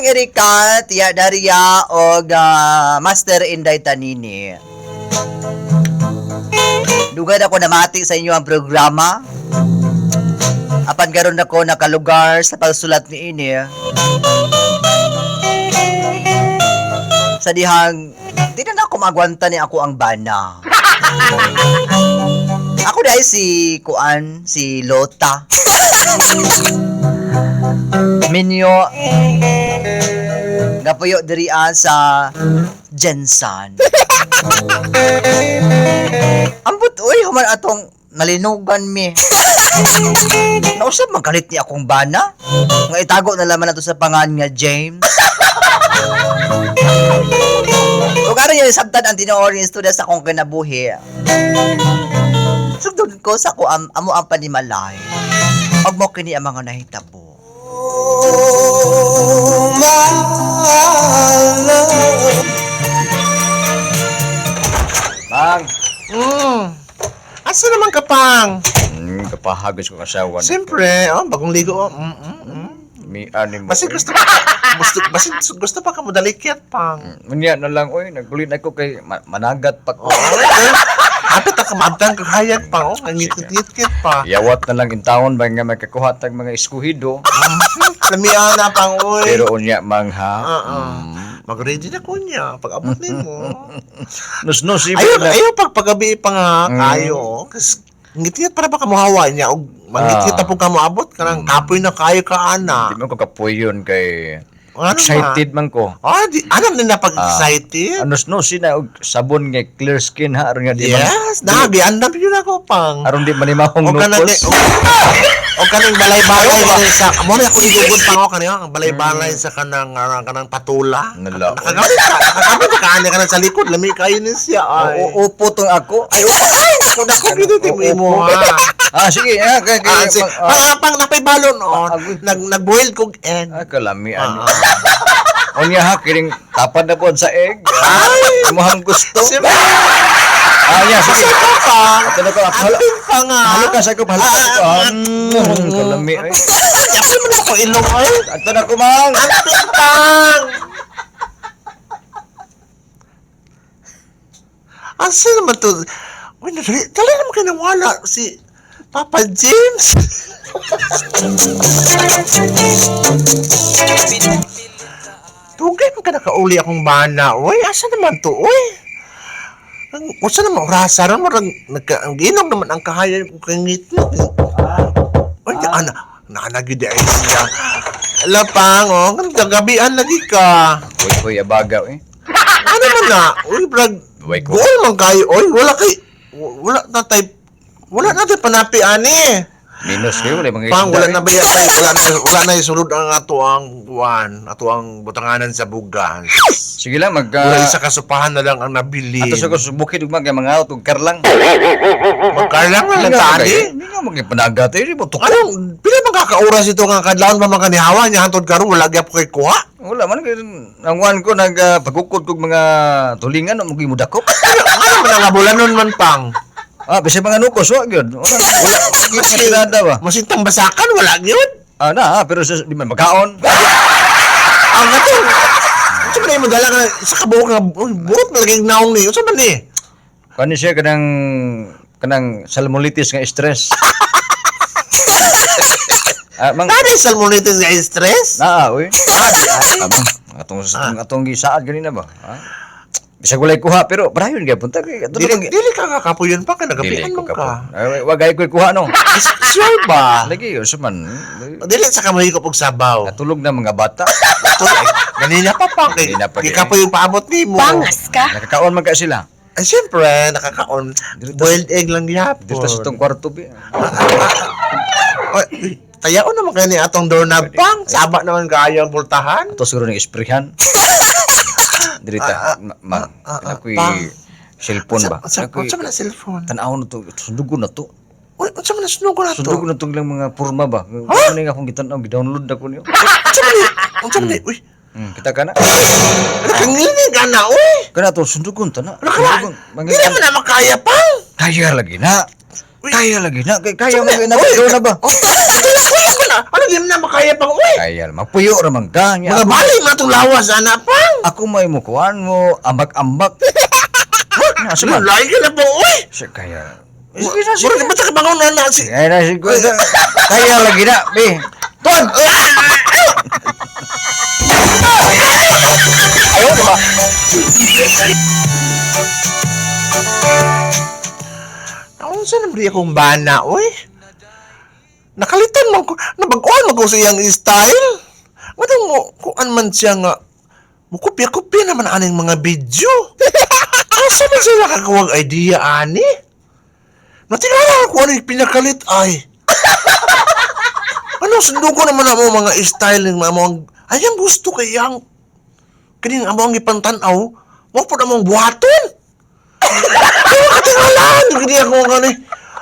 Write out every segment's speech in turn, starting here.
Erika, Tia Daria, o Master Inday Tanini. Dugay ako namati sa inyo ang programa. Apan karon ako nakalugar sa pagsulat ni ini. Sa dihang, di na ako magwanta ni ako ang bana. Ako dahil si Lota. Minyo gapuyo diri sa Jensan. Ambot uy human atong nalinugan mi. Nausap magalit ni akong bana. Nga itago na laman nato sa pangan nga James. Kung ano yung sabtan ang tinuorin students sa akong kinabuhi. Sugdon ko sa ko amo ang panimalay. Og mo kini ang mga nahitabo. Bang. Asa naman ka, Pang? Kapahagos ko kasawa. Siyempre, bagong ligo. Mi anim. Basi gusto pa ka mo dalikit, Pang. Unya na lang oy, nagkulit ako kay managat pa ko. Apit ka maabdang kahayag, Pang. Ang ngit-ngit pa. Yawat na lang in taon ba nga makakuha tag mga eskuhido. Lamian na, Pang, oy. Pero unya mangha. Mag-ready na ko niya. Pag-abot din mo. Nus si Ayaw pagpagabi pa nga kayo. Kasi ngit-ngit para ba kamuhawa niya. O mangit-ngit na po kamuabot. Kanang kapoy na kayo ka, ana. Di man ko kapuyon kay Ano excited man ko. Alam na pag-excited? Nus na og sabon nga clear skin ha aron nga di man. Yes, nagiandam yun ako, Pang. Aron di manimahong nukos. O kanang balay-balay sa mo na ako igugod pa ako kanang balay-balay sa kanang patula. Nala. Nakakabit ka kanang sa likod lami kayo ni siya ay. Upo tong ako. Ay, ako na ko dito mo ha. Sige, kay Pang napay balon nagboil kog egg. kalamian. Onya ha kiring tapad na po sa egg. Ay, mohang gusto. Sige, Pang. Ato na ko Apin pa nga. Halo ka sa ko, halo ka. Kalami ay. Yapin mo na ko ilong ay. Ato na ko mang. Apin, Pang. Asa naman to? Uy, dali naman kayo nawala si Papa James. Tugay mo ka nakauli akong mana. Uy, asa naman to? Uy. Usa naman orasa rin mo. Ginog naman ang kahayan ko kangit. Uy, nakanagid ay siya. Lapang, gabian lagi ka. Uy, abagaw eh. Ano man na? Uy, brad. Goal man kayo. Uy, wala na tayo panapi, ani. Minus kayo, wala mga Pang, wala na ba yan? Wala na isulod ang ato ang butanganan sa bugas. Sige lang, Wala isa kasupahan na lang ang nabili. Ato sa ko subukid ug mga auto karlang. Magkarlang na lang tani. Hindi nga magipanagat eh, butok. Anong, pila magkakaoras ito nga kadlaon ba makanihawa niya hantod karon wala gyap ko kay kuha? Wala man ang wan ko pagkukod kog mga tulingan mo gimudakop. Ano man ang abulanon man, Pang? Bisa mga nukos wa gyud. Wala kinada ba? Masintang basakan wala gyud. Pero di man magkaon. Ang ato. Unsa man mo dala ka sa kabuok nga burot na laging naong ni. Unsa man ni? Kani siya kanang salmonitis nga stress. Nani salmonitis nga stress? Uy. Atong gisaad ganina ba? Bisag walay kuha pero brayon gyud punta kay Dili ka kakapuyon pa ka nagapian mo ka. Wagay ko kuha no. Sure ba? Lagi yun man. Dili sa kamay ko pag sabaw. Natulog na mga bata. Ganina pa, Pang. Ganina pa, Kikapoy paabot ni mo. Pangas ka? Nakakaon man ka sila. Ay, siyempre, nakakaon. Boiled egg lang yapon. Dito sa itong kwarto bi. Tayaon naman kayo ni atong doorknob, Pang. Saba naman kayo ang pultahan. Ito siguro ng isprihan. Dirita, ako'y cellphone ba? Unsa man ang cellphone? Tanaw na to, sundugo na to. Uy, unsa man ang sunugo na to? Sundugo na to lang mga porma ba? Ano nga akong gitanaw, gidownload na ko niyo. Unsa man ni? Uy, Kita ka na. nakangini ka na, uy. Kana to, sundugon ta na. Hindi naman na makaya, Pang. Kaya lagi na. Uy. Kaya lagi na. Kaya mo na ba? Ito Ano di na makaya pang uy? Kaya magpuyo ramang ka. Mga balik na itong lawas, ana pang. Ako may mukuhan mo, ambak-ambak. Ano, lahi ka na po, uy. Siya kaya. Mura ka ba ka bangon na si... Kaya na siguro. Kaya lagi na, be. Ton! Ayaw, diba? Ano sa naman akong bana, uy? Nakalitan mo ko, nabaguan mo ko sa iyang style. Matang mo, kung an man siya nga, mukupya-kupya naman aning mga video. Asa man sila kakawag idea, ani? Natingala ako ano yung pinakalit ay. Ano, sundo ko naman ang mga style ng mga ayang gusto kay yang kining among ipantanaw, mo po namang buhaton. Kaya katingalaan, hindi ako nga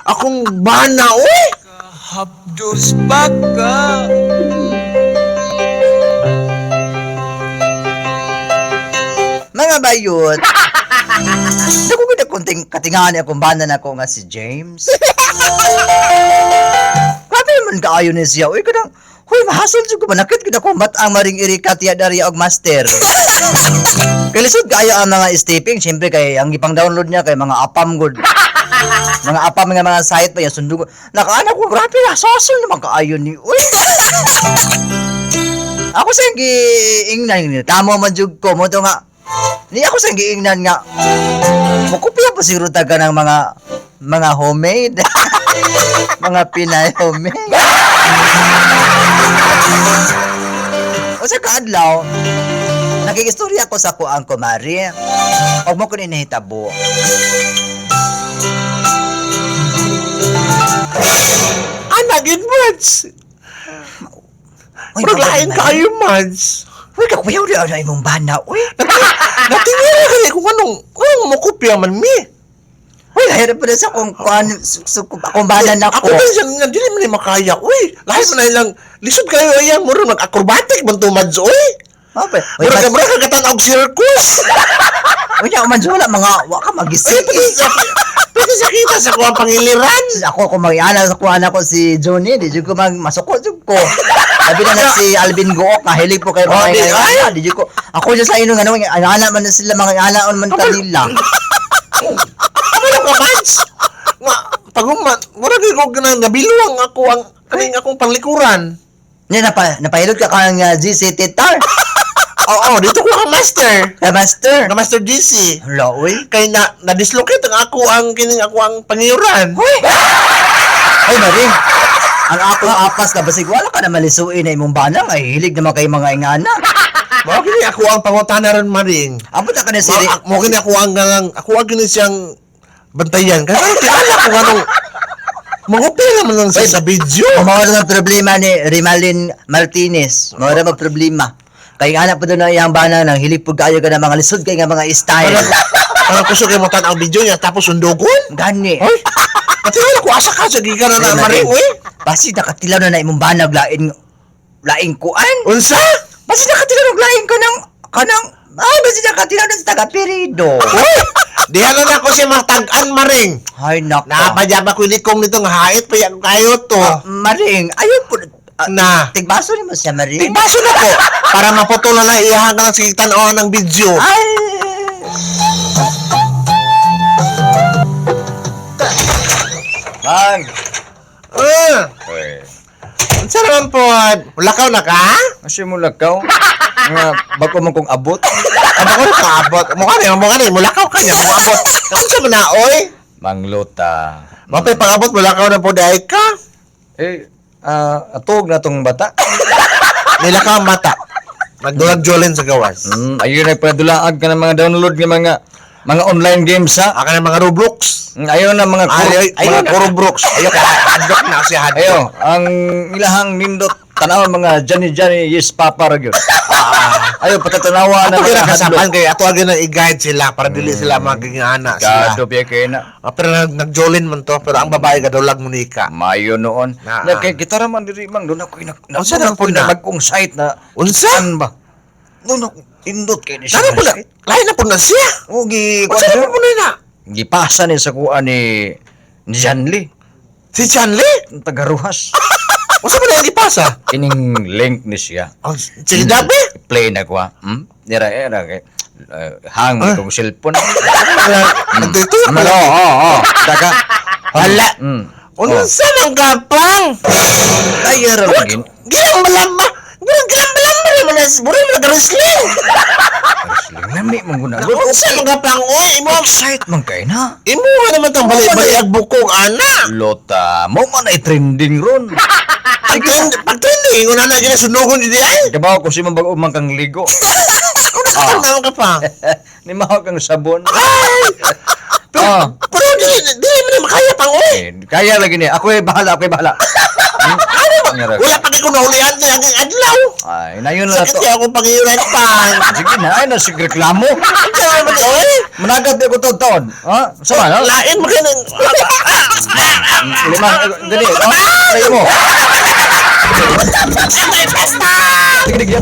akong bana, uy. Habdos baka Mga bayot. Naku kita kunting katingahan akong banda na ko nga si James. Grabe naman kaayo ni siya. Uy, kadang, huy, mahasol siya ko. Manakit kita kung ba't ang maring irika tiya dari og master. Kalisod kaayo ang mga stepping. Siyempre, kay ang ipang download niya kay mga apam good. Mga apam nga mga site pa yan. Sundo ko. Nakaanak ko, grabe, hasasol naman kaayo ni. Uy, ako sa yung giingnan. Tamo man jug ko mo to nga. Ni ako sa giingnan nga. Mukupya pa siguro taga ng mga homemade. Mga Pinay homemade. O sa kaadlaw, nakikistorya ko sa kuang kumari. Huwag mo ko ninahitabo. Anagin, Mads. Uy, Praglain kayo, Mads. Uy, kakuyaw na na imong bana. Uy, Natingin ka rin kung anong makupya man, mi. uy, lahirap pa na sa kung akong bana na Ako ko. ba siya nga, dili man ni makaya. Uy, lahat man na ilang, lisod kayo ayang, mura mag-acrobatic man to, Mads, uy. Ope, uy, Mura ka katanaw circus. uy, na man wala mga waka magising. Pwede sa kita sa kuha pangiliran. Ako kung mag-iana sa kuha na ko si Johnny, di ko masukot jud ko. Sabi na si Alvin Gook, mahilig po kayo mga di ingana, di ko. Ako dyan sa inyo, ano, ana man na sila, mga ana man kanila. Ano ka, Mads? Nga, paguman, mura kayo ko ganang nabiluang ako ang kaning akong panglikuran. Napahilot ka kang GC Titar. Oo, dito ko ka master. The master. Ka master GC. Hello, uy. Kay na-dislocate ang ako ang kining ako ang pangiyuran. Uy! Ay, Maring. Ang akong apas na basig, wala ka na malisuin na imong bana, ay hilig naman kayo mga ingana. Mo kini ako ang pangutana ron, Maring. Amo na ka na si Mo kini ako ang galang ako ang kini siyang bantayan. Kasi kilala ko anong mangupil naman lang siya sa video. Mawala ng problema ni Rimalin Martinez. Mawala ng problema. Kaya nga na po doon na iyang bana ng hilig po kayo ka ng mga lisod kayo nga mga style. Parang kuso kayo mo tanaw video niya tapos sundugon. Gani. Hoy, pati wala ko asa ka sa giga na na, Maring, uy. Basi nakatilaw na imong banag laing kuan. Unsa? Basi nakatilaw og laing kanang basi nakatilaw na sa taga Perido. Uy, diha na ako siya matag-an, Maring. Ay nako. Napadya ko likong nito nga hait pa yan kayo to. Maring, ayo po Na. tigbaso ni mo siya Maring. Tigbaso na ko para maputulan na iyahan ka ng sige tanawan ng video. Ay. Bang. Unsa naman po? Lakaw na ka? Kasi mo lakaw. Nga bako man kong abot. Ano ko na abot? Mukha ni, mulakaw ka niya, abot. Unsa man na, oy? Manglota. Mapay pang-abot, mulakaw na po dahil ka. Atog na tong bata. Nilakaw ang mata. Nagdulag-jolin sa gawas. Ayun ay padulaag ka ng mga download ng mga online games ha. Aka ng mga Roblox. Ayaw na mga Mga Roblox. Ayaw ka, hadlock na si hadlock. Ayaw, ang ilahang nindot tanawan mga Johnny yes papa ra gyud. Ayaw patatunawa na Ato mga kaya kasapan kay ato agad na i-guide sila para dili sila magigingana sila. Kado piya kay na. Pero nag-jolin man to, pero ang babae gadulag mo ni ka. Mayo noon. Na- Na kay kita ra man diri mang doon ako Unsa na po na? magkong site na Unsa? saan ba? Doon ako indot kay ni Sana po na, lain na po na siya. Ugi Unsa na po na? gipasa ni sa kuan ni Janly Si Chanli? tagaruhas. Usa man na ipasa? Kining link ni siya. Oh, sige dabi. Play na ko. Dira kay hang Ah. kong cellphone. Ito. Oo. Taka. Hala. Unsa Unsa man gapang? kaya ra lagi. Gilang malamba. Gilang malamba naman na buri mo nag-wrestling. Lami mong guna. Unsa man gapang oy imo? Excite man kay na. Imo nga naman tang balik-balik bukog ana. Lota, mo man ay trending ron. Pag-trending, una na gina sunugon di ay. Kabaw ko si mabag umang kang ligo. Ano naman ka pa? Ni mao kang sabon. Pero di mo na makaya pang oy. Kaya lagi ni. Ako ay bahala. Wala pa ko nahulihan niya ang adlaw. Ay, nayon na Sakit to. siya akong pangiran pa. Sige na, ay na sig reklamo. Ano naman oy? Managat ko to taon. Ha? Sama no? Lain mo kayo. Lima gani. Layo mo. Sige.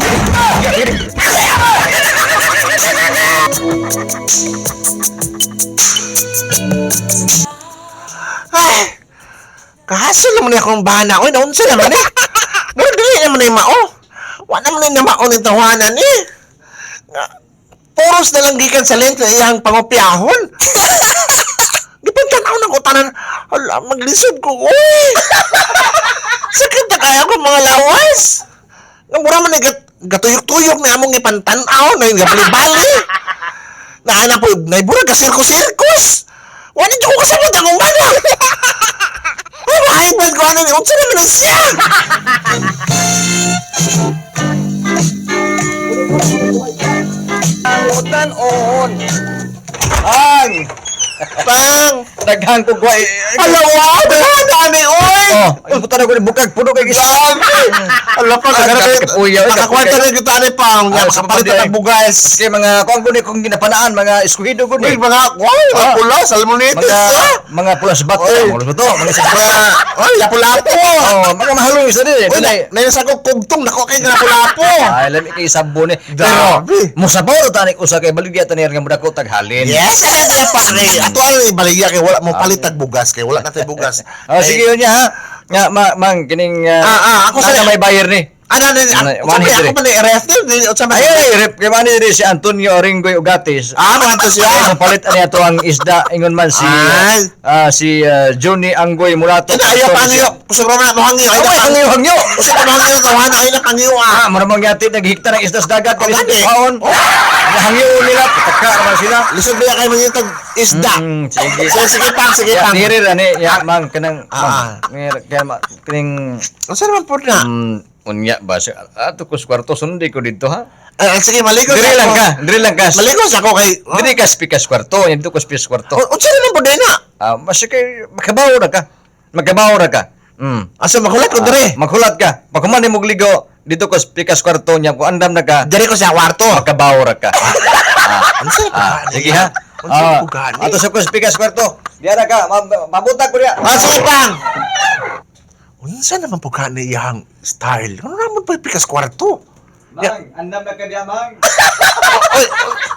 Ay, kahasol naman akong bana. Oy, naunsa naman eh. Dili naman na yung mao. Wala naman na mao ng tawanan eh. Puros na lang gikan sa lent na iyang pangopyahon. Di pa tanaw ng utanan. Hala, maglisod ko. Uy! Sakit na kaya ko mga lawas. Nga mura man gatuyok-tuyok na among ipantanaw na yung gabali-bali. Nahanap po, naibura ka sirkus-sirkus. Wala dito ko kasabot akong bana. Ay, mahayag ba ko ano niya? Unsa naman na siya? Utan on. Ang Pang! daghang ko kuy. Hala, wow! Dami, oy! Oh, ay puta na ko ni bukag puno kay gisa. Hala pa, Kapuya, nakakwenta na kita ni Pang. Ah, Makapalit sa ang bugas. Kasi mga kuang guni kung ginapanaan mga eskuhido Uy, guni. mga, wow! Pula, salmonitis. Mga pulas bato, Oy. pulas bato, mga sabra. Ay, lapu-lapo! Oh, mga mahalo isa din. Uy, Dunay. nainasa ko kugtong, nako kay lapu-lapo! Ay, lami kay sabon eh. Grabe. Pero, musabaw tanik usa kay baligya tani nga muda ko taghalin. Yes, kaya pare. Ato ano ni baligya kay wala mo palit tag bugas kay wala na tay bugas. Oh, sige yun niya ha. Nga, mang, kining, ako sa- may buyer ni. Ano ni One hit ako rin. pa ni arrested di sa Ay, rep, kay mani rin si Antonio Ringoy Ugatis. mga to siya. Ay, palit ani ato ang isda ingon man si Ay. si Johnny Anggoy Murato. Ina ayo pangyo. Kusog ra na hangyo. Ay, hangyo hangyo. Kusog ra hangyo tawana ay na pangyo ah. Maramang yati naghihikta ng isda sa dagat kay Gani. sa paon. Hangyo nila pataka naman sila. Lisod biya kay mga tag isda. Sige. Sige pang, sige Ya, pang. diri ra ni ya mang kanang Ah. kaya kining Unsa naman po na? unya ba siya ato ko sa kwarto sundi ko dito ha. Sige maligo Diri lang ka, diri lang ka. Maligo sa ako kay. Diri ka spikas kwarto, dito ko spikas kwarto. Unsa naman po na? Basta kay makabaw ra ka. Magabaw ra ka. Asa magulat ko dire. Maghulat ka. Pag human mo ligo, dito ko spikas kwarto niya ko andam na ka. Dire ko sa kwarto. Makabaw ra ka. Unsa Sige ha. Unsa po gani? Ato sa ko spikas kwarto. Diara ka, mabutag ko diya. Sige pang. Unsa naman po gani iyang style? Ano naman po pikas kwarto? Mang, andam na ka diya, mang. Oy,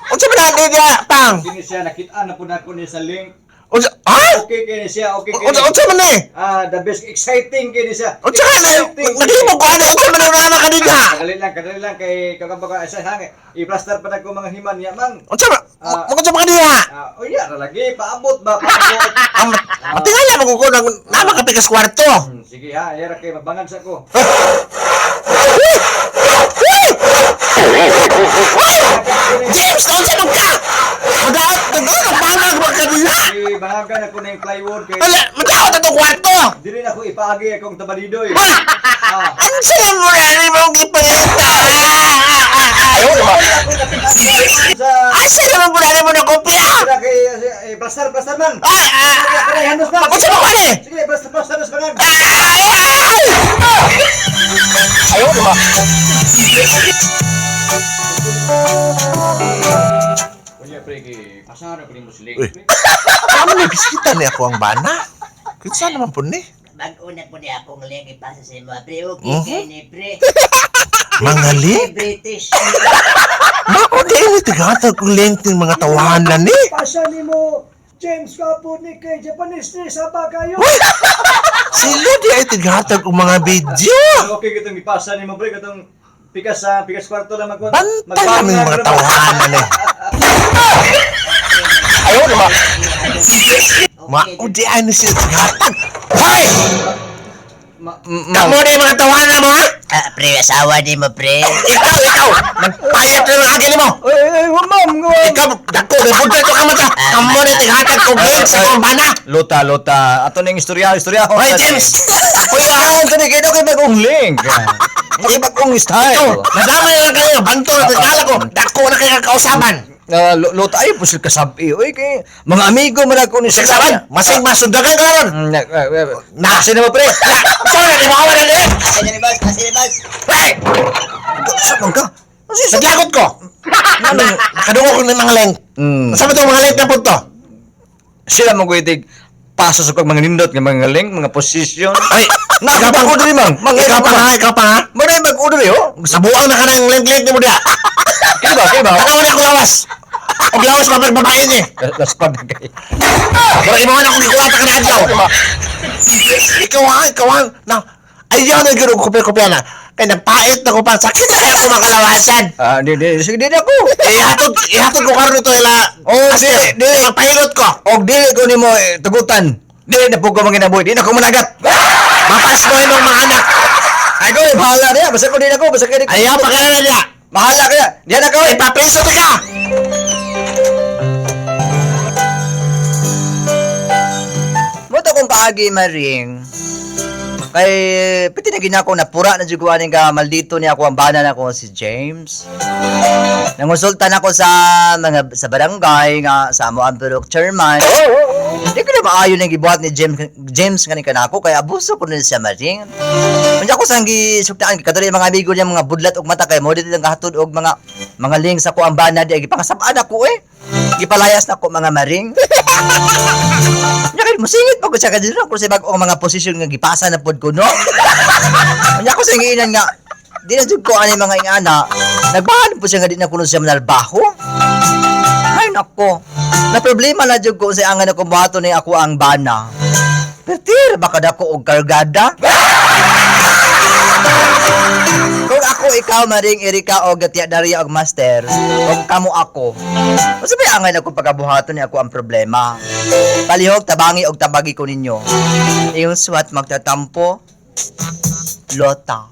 unsa man na dia pang? Kini siya nakita na po na ko ni sa link. Unsa ay? Okay kini siya, okay kini. Unsa man ni? The best exciting kini siya. Unsa na naglimo ko ano unsa man na kanina? Kadali lang kay kakabaga sa hangin. I-plaster pa na ko mga himan niya, mang. Unsa man? Unsa man kanina? Iya ra lagi paabot ba paabot. Matingala mo ko nang nama ka pikas kwarto. Sige ha, iya ra kay mabangan sa ko. James, unsa man ka? Madaot ka doon, ang bangag mo kanina. Ibangagan ako na yung plywood kay Wala, madaot na itong kwarto. dili na ko ipaagi akong tabalidoy. Unsa man mo na ni mong ipangita? Ayaw ba? Sa Asa naman po na mo na kopya? Ira kay plaster man. Handos na. Unsa man ko ni? Sige, plaster man. Ayaw ba? Kunya pre kay asahan ko ni Muslim. Uy. Ano may bisita ni ako ang bana? Kinsa naman po ni? Mag-una po niya akong link ipasa sa mga pre. Okay, kaya ni pre. Mga link? British. Mao di ni tigatag ko link ng mga tawanan ni. Pasya ni mo, James Kapo ni kay Japanese ni sa bagayo. Sila di ay tighatag og mga video. Okay kitong ipasa ni mo pre katong pikas kwarto lang magkon. Bantay namin mga tawanan eh. Ayaw naman. Maudi ay ni sila tighatag. Hoy! Kamu na yung mga tawanan mo, ha? Pre, asawa ni mo, pre. Ikaw! Magpayat na ng agin mo! Ma'am, Ikaw, dako, may budget ka mata! Kamu na tighatag kong hate sa kumbana! Lota. Ato ning istorya. Hoy, James! Kuya, ito ni kayo kay mag-ungling. Hindi mag-ung style. Nadamay na lang kayo, banto na tigala ko! Dako na kayo kakausaban! Lota ay pusil kasabi. Uy, kay mga amigo man ako ni Siksaban! Masing masundagan ka ron! Na, sino mo pre? Sorry, di ba kawalan eh? Kasi ni boss, kasi ni boss. Hey! Saan ka? Naglagot ko! Nakadungo ko ng mga length. Saan ba itong mga length na punto? Sila mo guitig paso sa mga nindot ng mga link, mga posisyon. Ay! Nakapag order mang. Ikaw pa ha? Maray mag order yo. Sabuang na ka ng length ni mo diya. Kaya ba? Ano na ko lawas? Ang lawas babae niya. Las pag kay. Pero imo na kung ikuwata ka na adlaw. Ikaw ha. Na, ayaw na gano'ng kopya-kopya na. Kaya nagpait na ko pa. Sakit na kaya ako makalawasan. Sige, di ako. Ihatod ko karon ito ila. Oh, Kasi, di. magpahilot ko. Og dili ko nimo tugutan. Dili na po ko manginabuhi. Di na ko managat. Mapas mo yung mga anak. Ay ko bahala niya. Basta ko din ako. Basta kaya Ayaw pa ka na niya. Bahala kaya. Diyan ako. Ipapreso to ka. Moto kong kaagi maring. Kay piti na ginako na pura na juguan nga maldito niya ako ang bana na ko si James. Nangonsultan ako sa barangay nga sa amo ang purok chairman. Di ko na maayo nang gibuhat ni James nga ni kanako kay abuso ko na siya maring. Unya ko sang gisuktaan kadto mga amigo niya mga budlat og mata kay mo dito lang kahatod og mga link sa ko ang bana di gipangasab-an ako eh. Gipalayas na ko mga maring. Nya musingit pa ko siya kadto ko sa bag-ong mga posisyon nga gipasa na pod ko no. Nya ko sa giinan nga di na jud ko ani mga ingana. Nagbahan po siya nga di na kuno siya manalbaho. Ay nako. Na problema na jud ko sa angan ako buhaton ni ako ang bana. Pertir baka dako og kargada. Kung ako ikaw maring Erika og Tia Daria og Master, kung kamo ako. Usa ba angay ako pagabuhaton ni ako ang problema? Palihog tabangi og tabagi ko ninyo. Iyong swat magtatampo. Lota.